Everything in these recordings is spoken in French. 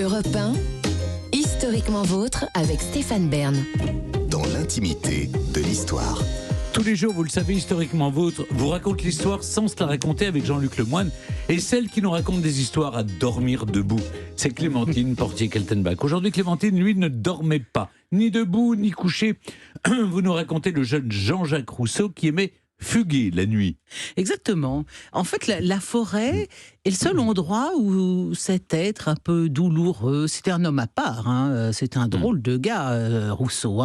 Europe 1, historiquement vôtre avec Stéphane Bern. Dans l'intimité de l'histoire. Tous les jours, vous le savez, historiquement vôtre vous raconte l'histoire sans se la raconter avec Jean-Luc Lemoyne. Et celle qui nous raconte des histoires à dormir debout, c'est Clémentine Portier-Keltenbach. Aujourd'hui, Clémentine, lui, ne dormait pas, ni debout, ni couché. Vous nous racontez le jeune Jean-Jacques Rousseau qui aimait fuguer la nuit. Exactement. En fait, la forêt est le seul endroit où cet être un peu douloureux, c'était un homme à part, c'était un drôle de gars, Rousseau.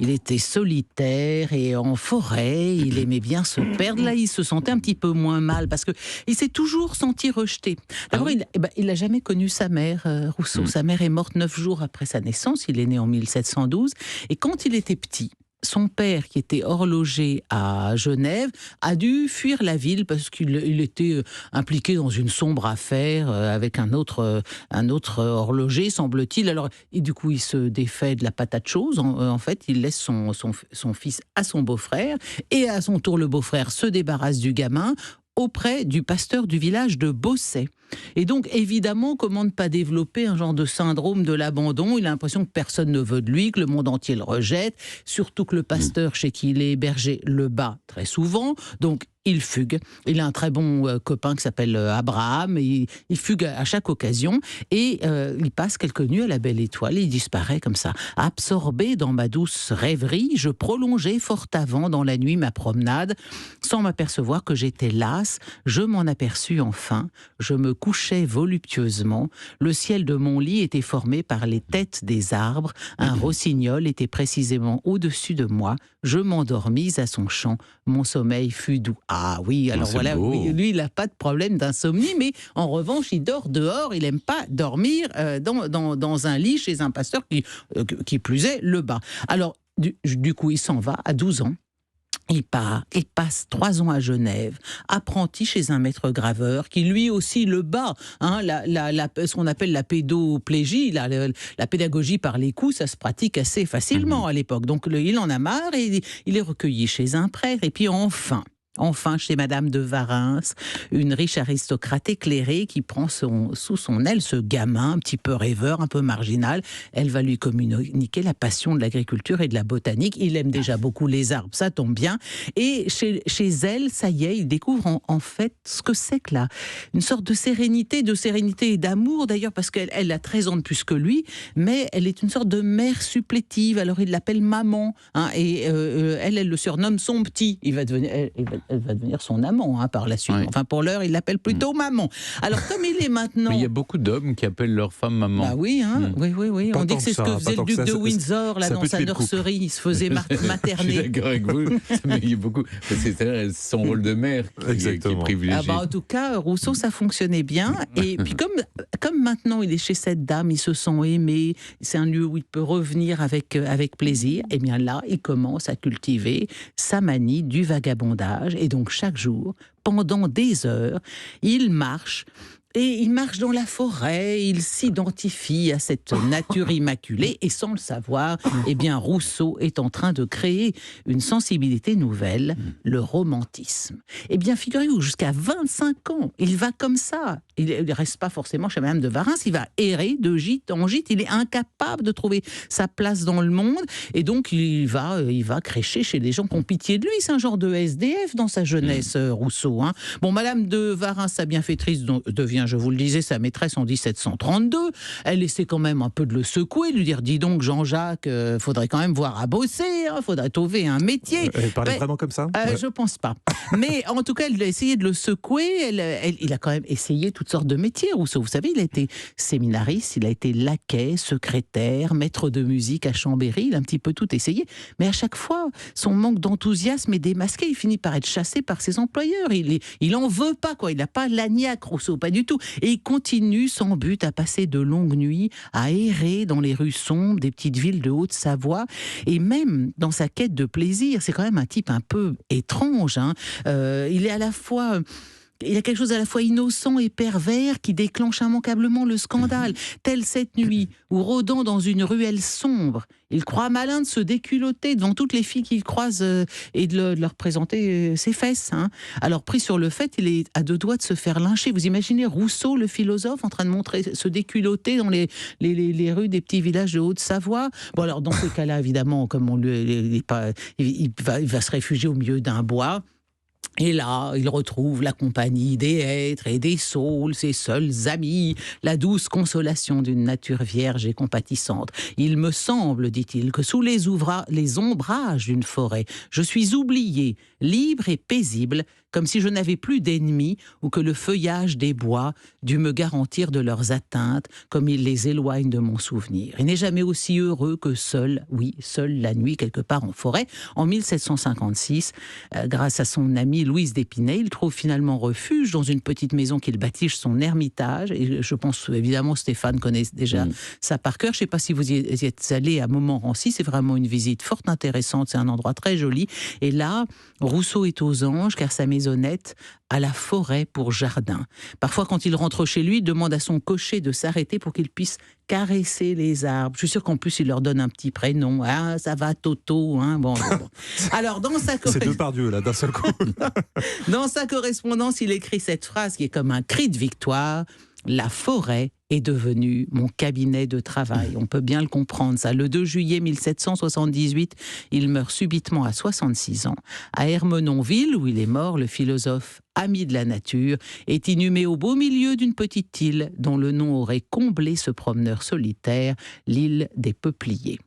Il était solitaire et en forêt, il aimait bien se perdre. Là, il se sentait un petit peu moins mal parce qu'il s'est toujours senti rejeté. D'abord, il n'a jamais connu sa mère, Rousseau. Sa mère est morte 9 jours après sa naissance, il est né en 1712. Et quand il était petit, son père, qui était horloger à Genève, a dû fuir la ville parce qu'il était impliqué dans une sombre affaire avec un autre horloger, semble-t-il. Alors, et du coup, il se défait de la patate chose. En fait, il laisse son fils à son beau-frère et à son tour, le beau-frère se débarrasse du gamin auprès du pasteur du village de Bosset. Et donc, évidemment, comment ne pas développer un genre de syndrome de l'abandon ? Il a l'impression que personne ne veut de lui, que le monde entier le rejette, surtout que le pasteur chez qui il est hébergé le bat très souvent. Donc, il fugue. Il a un très bon copain qui s'appelle Abraham, et il fugue à chaque occasion, et il passe quelques nuits à la Belle Étoile, il disparaît comme ça. Absorbé dans ma douce rêverie, je prolongeais fort avant dans la nuit ma promenade, sans m'apercevoir que j'étais lasse. Je m'en aperçus enfin, je me couchais voluptueusement, le ciel de mon lit était formé par les têtes des arbres, un rossignol était précisément au-dessus de moi, je m'endormis à son chant, mon sommeil fut doux. Ah oui, alors voilà, lui il n'a pas de problème d'insomnie, mais en revanche il dort dehors, il n'aime pas dormir dans un lit chez un pasteur qui plus est le bat. Alors du coup il s'en va à 12 ans. Il passe 3 ans à Genève, apprenti chez un maître graveur qui lui aussi le bat. Ce qu'on appelle la pédoplégie, la pédagogie par les coups, ça se pratique assez facilement à l'époque. Donc il en a marre et il est recueilli chez un prêtre. Et puis enfin chez Madame de Warens, une riche aristocrate éclairée qui prend sous son aile ce gamin un petit peu rêveur, un peu marginal. Elle va lui communiquer la passion de l'agriculture et de la botanique. Il aime déjà beaucoup les arbres, ça tombe bien. Et chez elle, ça y est, il découvre en fait ce que c'est que là. Une sorte de sérénité et d'amour d'ailleurs, parce qu'elle a 13 ans de plus que lui, mais elle est une sorte de mère supplétive. Alors il l'appelle maman, et elle le surnomme son petit. Elle va devenir son amant par la suite. Oui. Enfin, pour l'heure, il l'appelle plutôt maman. Alors, comme il est maintenant... Mais il y a beaucoup d'hommes qui appellent leur femme maman. Bah oui, oui. On dit que c'est ce que faisait le duc de Windsor là, dans sa nurserie. Il se faisait materner. Je suis d'accord avec vous. Mais il y a beaucoup... C'est son rôle de mère qui est privilégié. En tout cas, Rousseau, ça fonctionnait bien. Et puis, comme maintenant il est chez cette dame, il se sent aimé, c'est un lieu où il peut revenir avec plaisir, et bien là, il commence à cultiver sa manie du vagabondage. Et donc, chaque jour, pendant des heures, il marche. Et il marche dans la forêt, il s'identifie à cette nature immaculée, et sans le savoir, eh bien, Rousseau est en train de créer une sensibilité nouvelle, le romantisme. Eh bien, figurez-vous, jusqu'à 25 ans, il va comme ça. Il ne reste pas forcément chez Madame de Warens, il va errer de gîte en gîte, il est incapable de trouver sa place dans le monde, et donc il va crécher chez des gens qui ont pitié de lui. C'est un genre de SDF dans sa jeunesse, Rousseau. Bon, Madame de Warens, sa bienfaitrice, devient, je vous le disais, sa maîtresse en 1732. Elle essaie quand même un peu de le secouer, de lui dire, dis donc Jean-Jacques, faudrait quand même voir à bosser, faudrait trouver un métier. Elle parlait vraiment comme ça Je pense pas. Mais en tout cas, elle a essayé de le secouer, il a quand même essayé toutes sortes de métiers, Rousseau. Vous savez, il a été séminariste, il a été laquais, secrétaire, maître de musique à Chambéry, il a un petit peu tout essayé. Mais à chaque fois, son manque d'enthousiasme est démasqué, il finit par être chassé par ses employeurs. Il en veut pas, quoi. Il n'a pas l'agnac, Rousseau, pas du tout. Et il continue sans but à passer de longues nuits, à errer dans les rues sombres des petites villes de Haute-Savoie. Et même dans sa quête de plaisir, c'est quand même un type un peu étrange. Il est à la fois il y a quelque chose à la fois innocent et pervers qui déclenche immanquablement le scandale. Telle cette nuit où, rôdant dans une ruelle sombre, il croit malin de se déculotter devant toutes les filles qu'il croise et de leur présenter ses fesses. Hein. Alors, pris sur le fait, il est à deux doigts de se faire lyncher. Vous imaginez Rousseau, le philosophe, en train de se déculotter dans les rues des petits villages de Haute-Savoie. Bon, alors, dans ces cas-là, évidemment, comme il va se réfugier au milieu d'un bois. Et là, il retrouve la compagnie des hêtres et des saules, ses seuls amis, la douce consolation d'une nature vierge et compatissante. Il me semble, dit-il, que sous les ombrages d'une forêt, je suis oublié, libre et paisible, comme si je n'avais plus d'ennemis ou que le feuillage des bois dut me garantir de leurs atteintes, comme il les éloigne de mon souvenir. Il n'est jamais aussi heureux que seul la nuit, quelque part en forêt. En 1756, grâce à son amie Louise d'Épinay, il trouve finalement refuge dans une petite maison qu'il baptise son ermitage. Et je pense évidemment Stéphane connaît déjà ça par cœur. Je ne sais pas si vous y êtes allé à Montmorency, c'est vraiment une visite fort intéressante, c'est un endroit très joli. Et là, Rousseau est aux anges car sa maisonnette a la forêt pour jardin. Parfois, quand il rentre chez lui, il demande à son cocher de s'arrêter pour qu'il puisse caresser les arbres. Je suis sûr qu'en plus, il leur donne un petit prénom. Ah, ça va, Toto. Hein, bon. Alors, c'est Depardieu, là, d'un seul coup. Dans sa correspondance, il écrit cette phrase qui est comme un cri de victoire. La forêt est devenue mon cabinet de travail. On peut bien le comprendre, ça. Le 2 juillet 1778, il meurt subitement à 66 ans. À Ermenonville, où il est mort, le philosophe ami de la nature est inhumé au beau milieu d'une petite île dont le nom aurait comblé ce promeneur solitaire, l'île des Peupliers.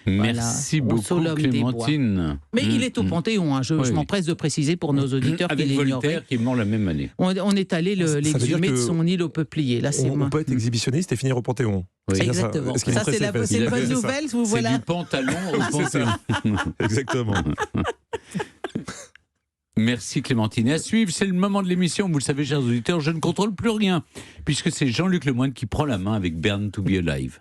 Merci beaucoup, Clémentine. Mais il est au Panthéon, hein. Je m'empresse de préciser pour nos auditeurs qu'il l'ignoraient. Avec Voltaire qui est mort la même année. On est allé l'exhumer de son île aux Peupliers. Là, on peut être exhibitionniste et finir au Panthéon. Oui. Exactement. Ça, c'est une bonne nouvelle. Vous voilà. C'est du pantalon au Panthéon. Exactement. Merci Clémentine. Et à suivre, c'est le moment de l'émission. Vous le savez, chers auditeurs, je ne contrôle plus rien, puisque c'est Jean-Luc Lemoyne qui prend la main avec Burn to be Alive.